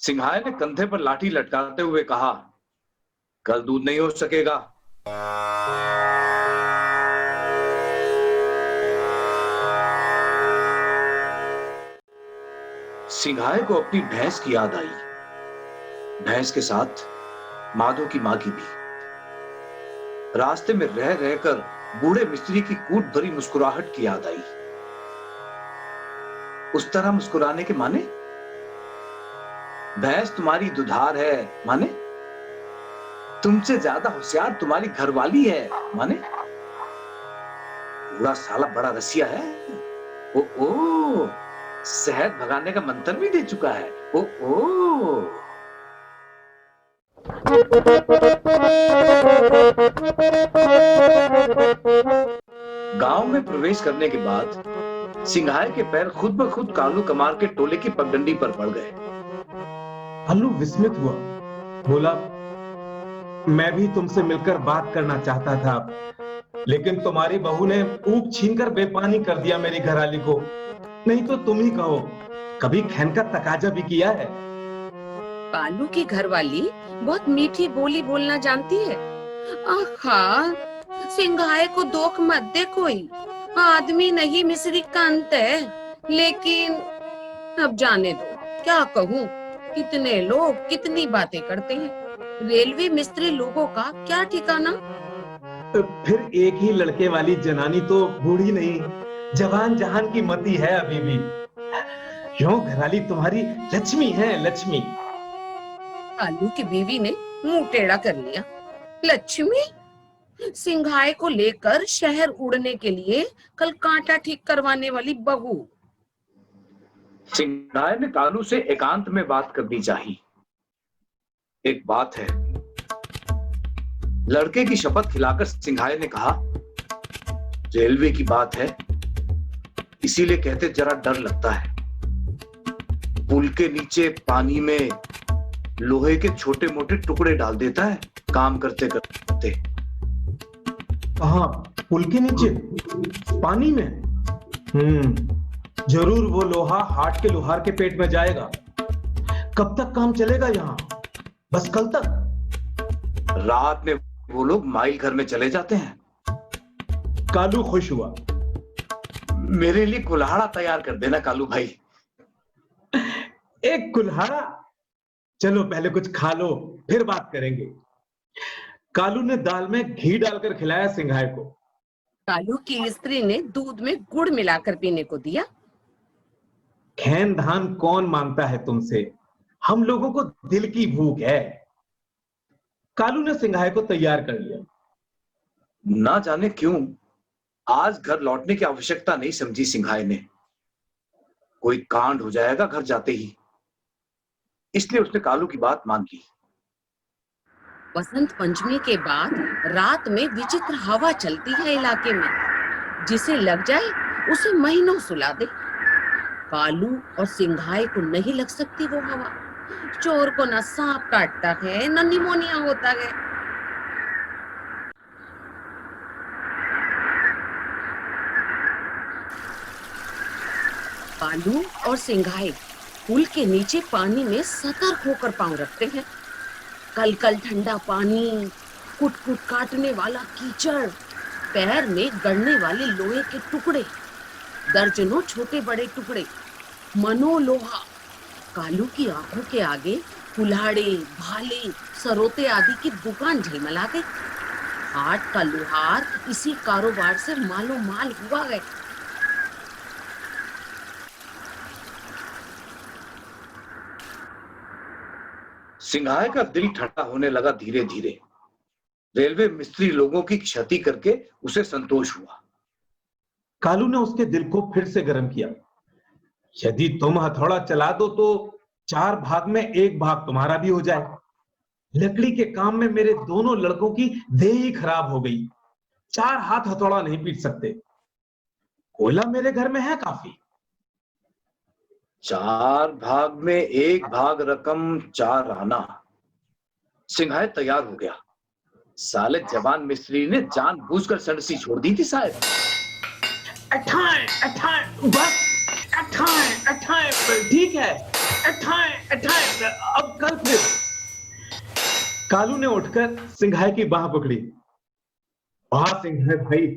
सिंघाई ने कंधे पर लाठी लटकाते हुए कहा, कल दूध नहीं हो सकेगा। सिंघाई को अपनी भैंस की याद आई। भैंस के साथ माधो की मां की भी। रास्ते में रह रहकर बूढ़े मिस्त्री की कूट भरी मुस्कुराहट की याद आई। उस तरह मुस्कुराने के माने? भैंस तुम्हारी दुधार है माने? तुमसे ज्यादा होशियार तुम्हारी घरवाली है माने? बूढ़ा साला बड़ा रसिया है। ओ शहद भगाने का मंत्र भी दे चुका है। ओ गांव में प्रवेश करने के बाद सिंघाई के पैर खुद ब खुद कालू कमार के टोले की पगडंडी पर पड़ गए। हल्लू विस्मित हुआ, बोला, मैं भी तुमसे मिलकर बात करना चाहता था, लेकिन तुम्हारी बहू ने ऊख छीनकर बेपानी कर दिया मेरी घरवाली को। नहीं तो तुम ही कहो, कभी खैन का तकाजा भी किया है? कालू की घरवाली बहुत मीठी बोली बोलना जानती है। आखा, सिंघाए को दोख मत दे कोई, आदमी नहीं मिस्री का अंत है। लेकिन अब जाने दो, क्या कहूँ, कितने लोग कितनी बातें करते हैं। रेलवे मिस्त्री लोगों का क्या ठिकाना। फिर एक ही लड़के वाली जनानी तो बूढ़ी नहीं, जवान जहान की मती है अभी भी। क्यों, घराली तुम्हारी लक्ष्मी है, लक्ष्मी। कालू की बीवी ने मुंह टेढ़ा कर लिया। लक्ष्मी? सिंघाए को लेकर शहर उड़ने के लिए कल कांटा ठीक करवाने वाली बहू। सिंघाए ने कालू से एकांत में बात करनी चाहिए। एक बात है, लड़के की शपथ खिलाकर सिंघाए ने कहा, रेलवे की बात है, इसीलिए कहते जरा डर लगता है। पुल के नीचे पानी में लोहे के छोटे मोटे टुकड़े डाल देता है काम करते करते। कहाँ, पुल के नीचे पानी में? जरूर वो लोहा हाट के लोहार के पेट में जाएगा। कब तक काम चलेगा यहाँ? बस कल तक। रात में वो लोग माइल घर में चले जाते हैं। कालू खुश हुआ। मेरे लिए कुल्हाड़ा तैयार कर देना कालू भाई। एक कुल्हाड़ा? चलो पहले कुछ खा लो, फिर बात करेंगे। कालू ने दाल में घी डालकर खिलाया सिंघाए को। कालू की स्त्री ने दूध में गुड़ मिलाकर पीने को दिया। खैन धान कौन मांगता है तुमसे, हम लोगों को दिल की भूख है। कालू ने सिंघाए को तैयार कर लिया। ना जाने क्यों आज घर लौटने की आवश्यकता नहीं समझी सिंघाए ने। कोई कांड हो जाएगा घर जाते ही, इसलिए उसने कालू की बात मान ली। वसंत पंचमी के बाद रात में विचित्र हवा चलती है इलाके में। जिसे लग जाए उसे महीनों सुला दे। कालू और सिंघाए को नहीं लग सकती वो हवा। चोर को न सांप काटता है न निमोनिया होता है। कालू और सिंघाए पुल के नीचे पानी में सतर्क होकर पांव रखते हैं। कल कल ठंडा पानी, कुट कुट काटने वाला कीचड़, पैर में गड़ने वाले लोहे के टुकड़े, दर्जनों छोटे बड़े टुकड़े, मनोलोहा। कालू की आंखों के आगे कुल्हाड़े, भाले, सरोते आदि की दुकान झलमला गई। हाट का लोहार इसी कारोबार से मालो माल हुआ है। सिंघाए का दिल ठंडा होने लगा धीरे धीरे। रेलवे मिस्त्री लोगों की क्षति करके उसे संतोष हुआ। कालू ने उसके दिल को फिर से गर्म किया। यदि तुम हथौड़ा चला दो तो 4 भाग में 1 भाग तुम्हारा भी हो जाए। लकड़ी के काम में मेरे दोनों लड़कों की देह ही खराब हो गई। 4 हाथ हथौड़ा नहीं पीट सकते। कोयला मेरे घर में है काफी। 4 भाग में 1 भाग रकम 4 आना। सिंघाए तैयार हो गया। साले जवान मिस्त्री ने जानबूझकर सड़सी छोड़ दी थी शायद। अठाए अठाए बस, अठाए अठाए ठीक है, अठाए अठाए अब कल फिर। कालू ने उठकर सिंघाए की बाह पकड़ी। वाह सिंघाए भाई,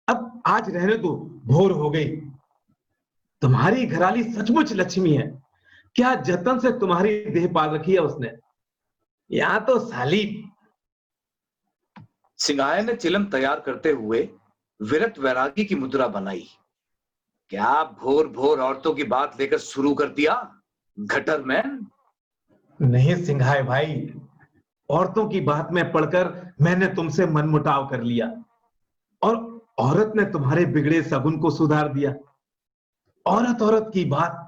अब आज रहने दो, भोर हो गई। तुम्हारी घराली सचमुच लक्ष्मी है। क्या जतन से तुम्हारी देह पाल रखी है उसने। यहां तो साली। सिंघाए ने चिलम तैयार करते हुए विरक्त वैरागी की मुद्रा बनाई। क्या भोर भोर औरतों की बात लेकर शुरू कर दिया गटर मैन। नहीं सिंघाए भाई, औरतों की बात में पढ़कर मैंने तुमसे मनमुटाव कर लिया और औरत ने तुम्हारे बिगड़े सगुन को सुधार दिया। औरत औरत की बात।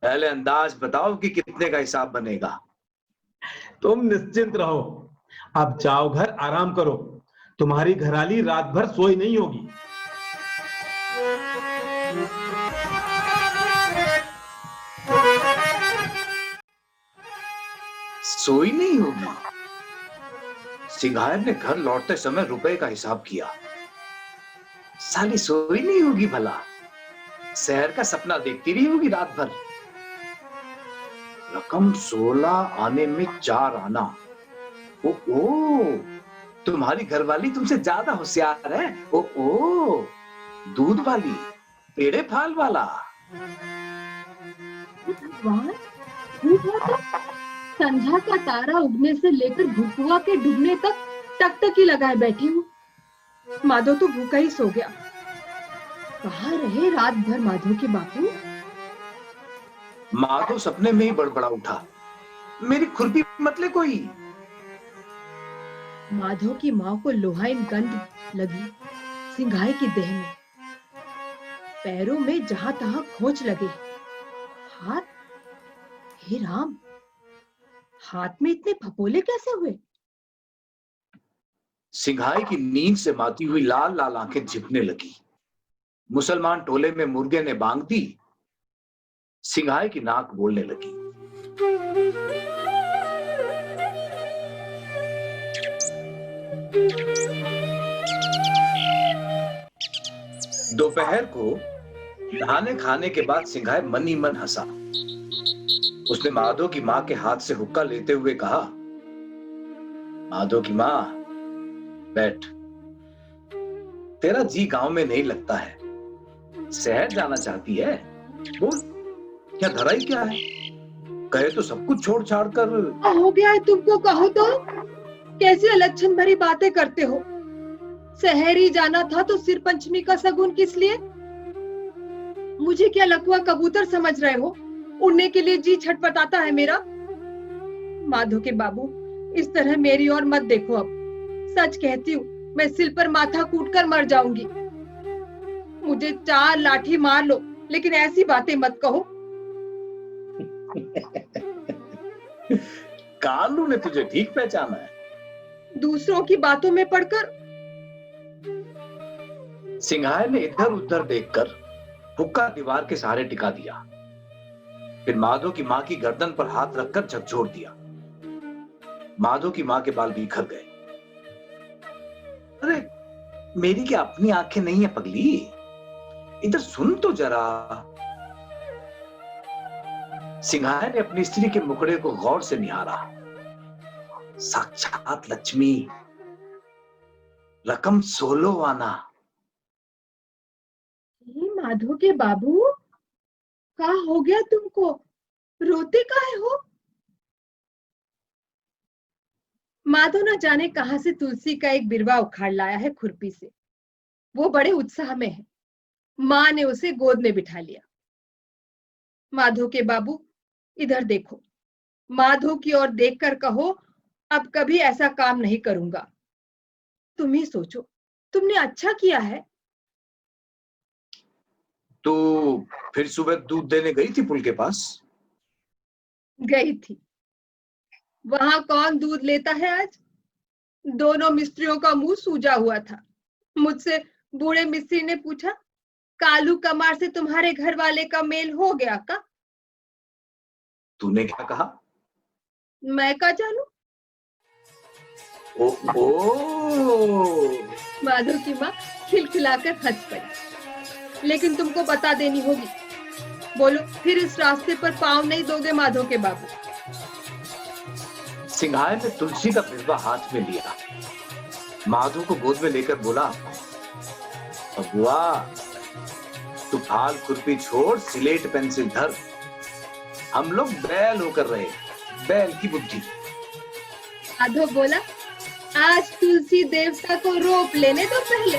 पहले अंदाज बताओ कि कितने का हिसाब बनेगा। तुम निश्चिंत रहो, अब जाओ घर आराम करो। तुम्हारी घराली रात भर सोई नहीं होगी। सोई नहीं होगी। सिंघाए ने घर लौटते समय रुपए का हिसाब किया। साली सोई नहीं होगी भला, शहर का सपना देखती रही होगी रात भर। रकम रकम 16 आने में 4 आना। ओ, तुम्हारी घरवाली तुमसे ज्यादा होशियार है। ओ, दूध वाली, पेड़े फाल वाला। भगवान, झूठ हो तो संध्या का तारा उगने से लेकर भुकुआ के डूबने तक टकटकी लगाए बैठी हूँ। माधो तो भूखा ही सो गया। कहाँ रहे रात भर माधो के बापू? माधो सपने में ही बड़बड़ा उठा, मेरी खुरपी मत ले कोई। माधो की माँ को लोहाइन गंध लगी सिंघाई की देह में। पैरों में जहां तहां खोंच लगे। हाथ, हे राम, हाथ में इतने फपोले कैसे हुए? सिंघाई की नींद से माती हुई लाल लाल आंखें झिपने लगी। मुसलमान टोले में मुर्गे ने बांग दी। सिंघाई की नाक बोलने लगी। दोपहर को नहाने खाने के बाद सिंघाई मन ही मन हंसा। उसने माधो की मां के हाथ से हुक्का लेते हुए कहा, माधो की मां, बैठ। तेरा जी गांव में नहीं लगता है, शहर जाना चाहती है? बोल, क्या धराई क्या है? कहे तो सब कुछ छोड़ छाड़ कर। हो गया है तुमको, कहो तो। कैसी अलक्षण भरी बातें करते हो। शहर ही जाना था तो सिर पंचमी का शगुन किस लिए? मुझे क्या लकवा कबूतर समझ रहे हो? उड़ने के लिए जी छटपटाता है मेरा। माधो के बाबू, इस तरह मेरी ओर मत देखो। अब सच कहती हूँ, मैं सिल पर माथा कूटकर मर जाऊंगी। मुझे 4 लाठी मार लो, लेकिन ऐसी बातें मत कहो। कालू ने तुझे ठीक पहचाना है। दूसरों की बातों में पड़कर। सिंघाई ने इधर उधर देखकर हुक्का दीवार के सहारे टिका दिया। फिर माधो की मां की गर्दन पर हाथ रखकर झकझोर दिया। माधो की मां के बाल बिखर गए। अरे, मेरी क्या अपनी आंखें नहीं है पगली? इधर सुन तो जरा। सिंघाई ने अपनी स्त्री के मुखड़े को गौर से निहारा। साक्षात लक्ष्मी, रकम 16 आना। माधो के बाबू, क्या हो गया तुमको? रोते काहे हो? माधो न जाने कहां से तुलसी का एक बिरवा उखाड़ लाया है खुरपी से। वो बड़े उत्साह में है। मां ने उसे गोद में बिठा लिया। माधो के बाबू, इधर देखो। माधो की ओर देखकर कहो, अब कभी ऐसा काम नहीं करूंगा। तुम ही सोचो, तुमने अच्छा किया है। तो फिर सुबह दूध देने गई थी पुल के पास? गई थी। वहां कौन दूध लेता है आज? दोनों मिस्त्रियों का मुंह सूजा हुआ था। मुझसे बूढ़े मिस्त्री ने पूछा, कालू कमार से तुम्हारे घर वाले का मेल हो गया का? तूने क्या कहा? मैं क्या जानू। माधो की मां खिलखिलाकर हंस पड़ी। लेकिन तुमको बता देनी होगी। बोलो, फिर इस रास्ते पर पांव नहीं दोगे माधो के बाबू? सिंघाई ने तुलसी का बिरवा हाथ में लिया। माधो को गोद में लेकर बोला, बबुआ, तू फाल खुरपी छोड़, सिलेट पेंसिल धर। हम लोग बैल होकर रहे, बैल की बुद्धि। माधो बोला, आज तुलसी देवता को रोप लेने दो पहले।